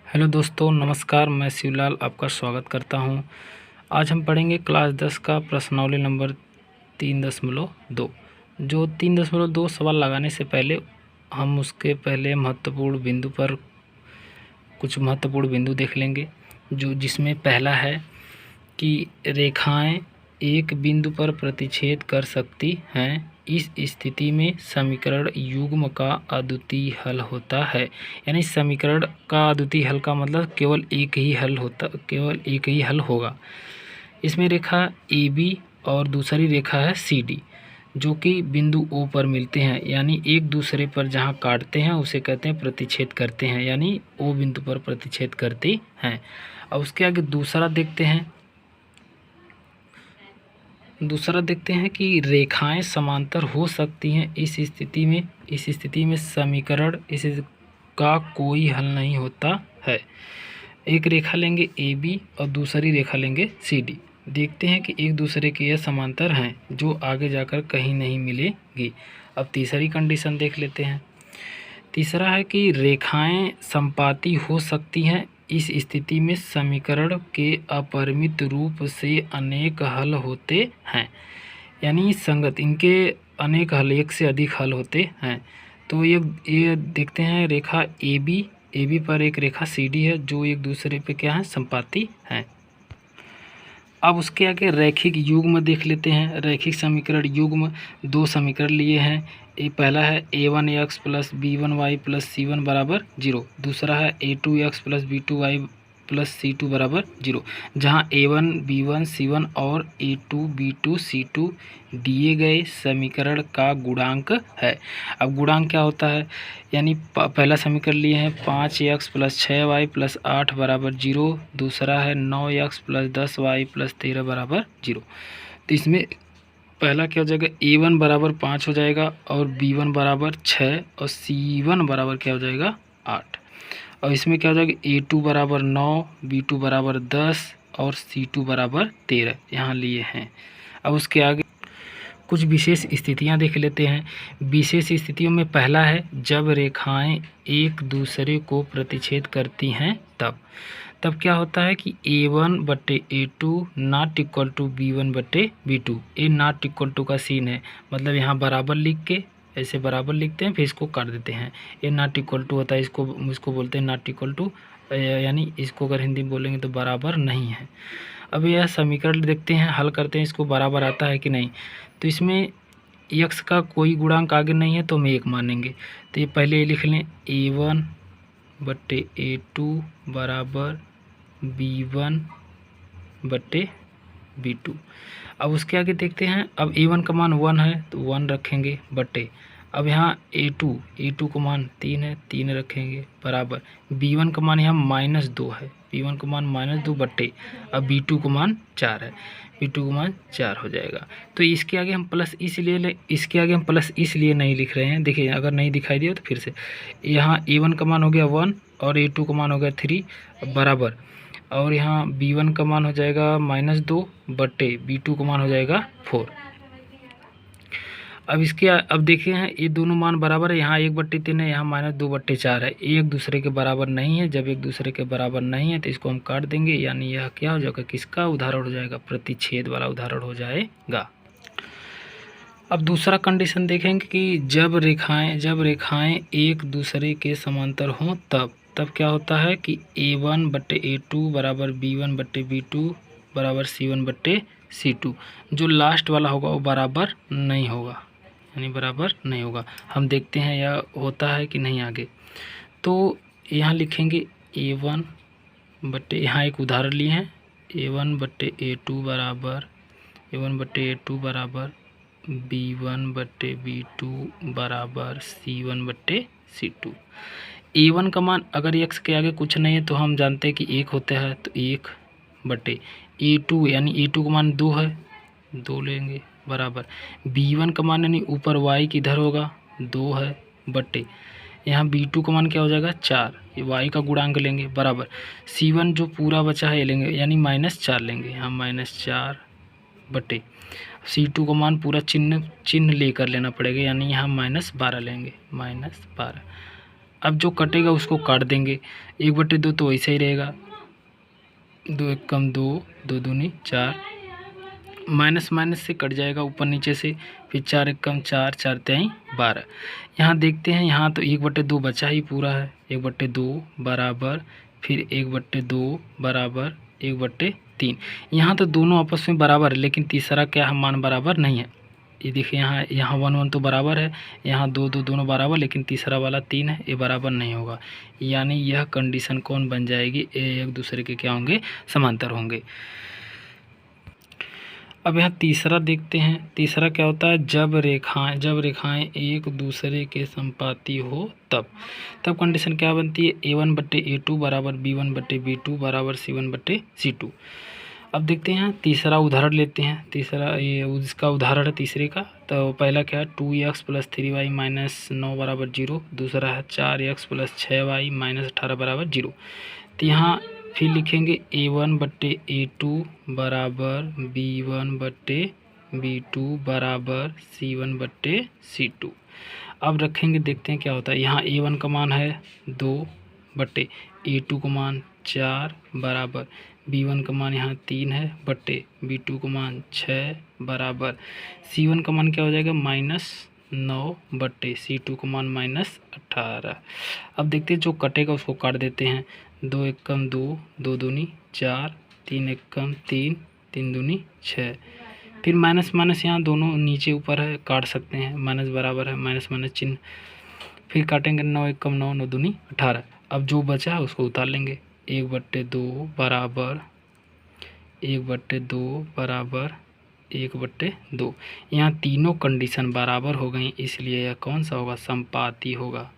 Hello दोस्तों, नमस्कार। मैं शिवलाल आपका स्वागत करता हूं। आज हम पढ़ेंगे क्लास 10 का प्रश्नावली नंबर 3.2। जो 3.2 सवाल लगाने से पहले हम उसके पहले महत्वपूर्ण बिंदु पर कुछ महत्वपूर्ण बिंदु देख लेंगे। जिसमें पहला है कि रेखाएं एक बिंदु पर प्रतिच्छेद कर सकती हैं। इस स्थिति में समीकरण युग्म का अद्वितीय हल होता है। यानी समीकरण का अद्वितीय हल का मतलब केवल एक ही हल होगा। इसमें रेखा AB और दूसरी रेखा है CD, जो कि बिंदु O पर मिलते हैं। यानी एक दूसरे पर जहां काटते हैं उसे कहते हैं प्रतिच्छेद करते हैं, यानी O बिंदु पर प्रतिच्छेद करती हैं। अब उसके आगे दूसरा देखते हैं कि रेखाएं समांतर हो सकती हैं। इस स्थिति में समीकरण इसका कोई हल नहीं होता है। एक रेखा लेंगे AB और दूसरी रेखा लेंगे CD। देखते हैं कि एक दूसरे के यह समांतर हैं, जो आगे जाकर कहीं नहीं मिलेगी। अब तीसरी कंडीशन देख लेते हैं। तीसरा है कि रेखाएं संपाती हो सकती हैं। इस स्थिति में समीकरण के अपरिमित रूप से अनेक हल होते हैं। यानी संगत इनके अनेक हल, एक से अधिक हल होते हैं। तो ये देखते हैं, रेखा AB पर एक रेखा CD है, जो एक दूसरे पे क्या है, संपाती हैं। अब उसके आगे रैखिक युग्म देख लेते हैं। रैखिक समीकरण युग्म दो समीकरण लिए हैं। ये पहला है A1x plus B1y plus C1 बराबर 0। दूसरा है A2x plus B2y plus C2 बराबर 0, जहाँ A1 B1 C1 और A2 B2 C2 दिए गए समीकरण का गुणांक है। अब गुणांक क्या होता है, यानी पहला समीकरण लिए हैं 5x प्लस 6y प्लस 8 बराबर 0। दूसरा है 9x प्लस 10y प्लस 13 बराबर 0। तो इसमें पहला क्या हो जाएगा, A1 बराबर 5 हो जाएगा और B1 बराबर 6 और C1 बराबर क्या हो जाएगा, 8। और इसमें क्या हो जाएगा, A2 बराबर 9, B2 बराबर 10 और C2 बराबर 13 यहाँ लिए हैं। अब उसके आगे कुछ विशेष स्थितियां देख लेते हैं। विशेष स्थितियों में पहला है जब रेखाएं एक दूसरे को प्रतिच्छेद करती हैं, तब क्या होता है कि A1/A2 not equal to B1/B2। A not equal to का सीन है, मतलब यहाँ बराबर लिख के ऐसे बराबर लिखते हैं, फिर इसको काट देते हैं। ए नॉट इक्वल टू होता है, इसको बोलते हैं नॉट इक्वल टू, यानी इसको अगर हिंदी में बोलेंगे तो बराबर नहीं है। अब यह समीकरण देखते हैं, हल करते हैं, इसको बराबर आता है कि नहीं। तो इसमें x का कोई गुणांक आगे नहीं है तो हम 1 मानेंगे। तो ये पहले लिख लें, A1/A2 बराबर B1/B2। अब उसके आगे देखते हैं, अब A1 का मान 1 है तो 1 रखेंगे बटे। अब यहाँ A2 का मान 3 है, 3 रखेंगे बराबर। B1 का मान यहाँ -2 है, B1 का मान -2 बटे। अब B2 का मान 4 है, B2 का मान 4 हो जाएगा। तो इसके आगे हम प्लस इसलिए नहीं लिख रहे हैं। देखिए, अगर नहीं दिखाई दिया तो फिर से, यहाँ A1 का मान हो गया 1 और A2 का मान हो गया 3 बराबर। और यहाँ B1 का मान हो जाएगा -2 बटे B2 का मान हो जाएगा 4। अब देखिए हैं, ये दोनों मान बराबर है। यहाँ 1/3 है, यहाँ -2/4 है। एक दूसरे के बराबर नहीं है। जब एक दूसरे के बराबर नहीं है तो इसको हम काट देंगे, यानी यह क्या हो जाएगा, किसका उदाहरण हो जाएगा, प्रतिच्छेद वाला उदाहरण हो जाएगा। अब दूसरा कंडीशन देखेंगे कि जब रेखाएं एक दूसरे के समांतर हों, तब क्या होता है कि A1/A2 बराबर B1/B2 बराबर C1/C2। जो लास्ट वाला होगा वो बराबर नहीं होगा, यानी बराबर नहीं होगा। हम देखते हैं यह होता है कि नहीं आगे। तो यहाँ लिखेंगे यहाँ एक उदाहरण लिए हैं, A1/A2 बराबर B1/B2 बराबर C1/C2। A1 का मान अगर x के आगे कुछ नहीं है तो हम जानते हैं कि 1 होता है, तो 1/A2, यानी A2 का मान 2 है, 2 लेंगे बराबर। B1 का मान यानी ऊपर y किधर होगा, 2 है बटे। यहाँ B2 का मान क्या हो जाएगा, 4, ये y का गुणांक लेंगे बराबर। C1 जो पूरा बचा है ये लेंगे, यानी -4 लेंगे, यहाँ -4 बटे। C2 का मान पूरा चिन्ह लेकर लेना पड़ेगा, यानी यहाँ -12 लेंगे, -12 अब जो कटेगा उसको काट देंगे, 1/2 तो वैसे ही रहेगा, 2 एक कम 2, 2 दूनी 4, माइनस माइनस से कट जाएगा ऊपर नीचे से, फिर 4 एक कम 4, 4 तेई 12। यहाँ देखते हैं, यहाँ तो 1/2 बचा ही पूरा है, 1/2 बराबर, फिर 1/2 बराबर 1/3। यहाँ तो दोनों आपस में बराबर है, लेकिन तीसरा क्या है, मान बराबर नहीं है। ये देखिए यहाँ 1 1 तो बराबर है, यहाँ 2 2 दोनों बराबर, लेकिन तीसरा वाला 3 है, ये बराबर नहीं होगा। यानी यह कंडीशन कौन बन जाएगी, ये एक दूसरे के क्या होंगे, समांतर होंगे। अब यहाँ तीसरा देखते हैं, तीसरा क्या होता है, जब रेखाएं एक दूसरे के संपाती हो तब कंडीशन क्या बनती है, A1/A2 बराबर B1/B2 बराबर C1/C2। अब देखते हैं तीसरा उदाहरण लेते हैं, तीसरा ये उसका उदाहरण है तीसरे का। तो पहला क्या है, 2x + 3y - 9 बराबर 0, दूसरा है 4x + 6y - 18 बराबर 0। तो यहाँ फिर लिखेंगे A1/A2 बराबर B1/B2 बराबर C1/C2। अब रखेंगे, देखते हैं क्या होता है। यहाँ A1 का मान है 2/A2 का मान 4 बराबर B1 का मान यहाँ 3 है बट्टे B2 का मान 6 बराबर C1 का मान क्या हो जाएगा, -9 बट्टे C2 का मान -18। अब देखते हैं जो कटेगा उसको काट देते हैं, 2 एक कम 2, 2 दूनी 4, 3 एक कम 3, 3 दूनी 6, फिर माइनस माइनस यहाँ दोनों नीचे ऊपर है, काट सकते हैं, माइनस बराबर है, माइनस माइनस चिन्ह, फिर काटेंगे 9 एक कम 9, 9 दूनी 18। अब जो बचा है उसको उतार लेंगे, 1/2 बराबर 1/2 बराबर 1/2। यहाँ तीनों कंडीशन बराबर हो गई, इसलिए यह कौन सा होगा, संपाती होगा।